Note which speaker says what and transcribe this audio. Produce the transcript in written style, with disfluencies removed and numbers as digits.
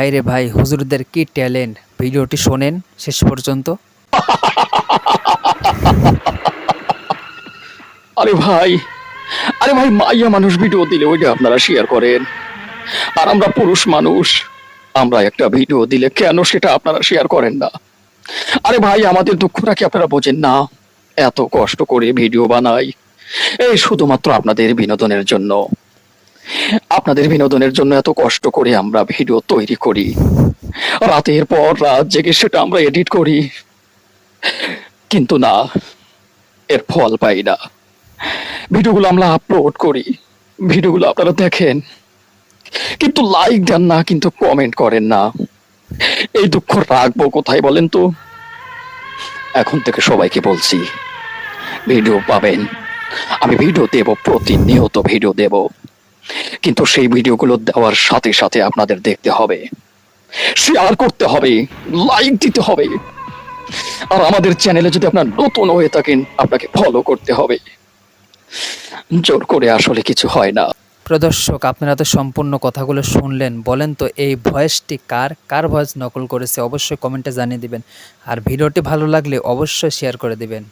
Speaker 1: ভাই রে ভাই, হুজুরদের কি ট্যালেন্ট! ভিডিওটি শোনেন শেষ পর্যন্ত।
Speaker 2: আরে ভাই, আরে ভাই, মাইয়া মানুষ ভিডিও দিলে ওইটা আপনারা শেয়ার করেন, আর আমরা পুরুষ মানুষ, আমরা একটা ভিডিও দিলে কেন সেটা আপনারা শেয়ার করেন না? আরে ভাই, আমাদের দুঃখটা কি আপনারা বোঝেন না? এত কষ্ট করে ভিডিও বানাই এই শুধুমাত্র আপনাদের বিনোদনের জন্য। আপনাদের বিনোদনের জন্য এত কষ্ট করে আমরা ভিডিও তৈরি করি, রাতের পর রাত জেগে সেটা আমরা এডিট করি, কিন্তু না, এর ফল পাই না। ভিডিওগুলো আমরা আপলোড করি, ভিডিওগুলো আপনারা দেখেন, কিন্তু লাইক দেন না, কিন্তু কমেন্ট করেন না। এই দুঃখ রাখবো কোথায় বলেন তো? এখন থেকে সবাইকে বলছি, ভিডিও পাবেন, আমি ভিডিও দেব, প্রতিনিয়ত ভিডিও দেব, কিন্তু সেই ভিডিওগুলো দেওয়ার সাথে সাথে আপনাদের দেখতে হবে, শেয়ার করতে হবে, লাইক দিতে হবে। আর আমাদের চ্যানেলে যদি আপনার নতুন হয়ে থাকেন, আপনাকে ফলো করতে হবে। জোর করে আসলে কিছু হয় না।
Speaker 1: প্রদর্শক, আপনারা তো সম্পূর্ণ কথাগুলো শুনলেন। বলেন তো এই ভয়েসটি কার ভয়েস নকল করেছে? অবশ্যই কমেন্টে জানিয়ে দিবেন। আর ভিডিওটি ভালো লাগলে অবশ্যই শেয়ার করে দিবেন।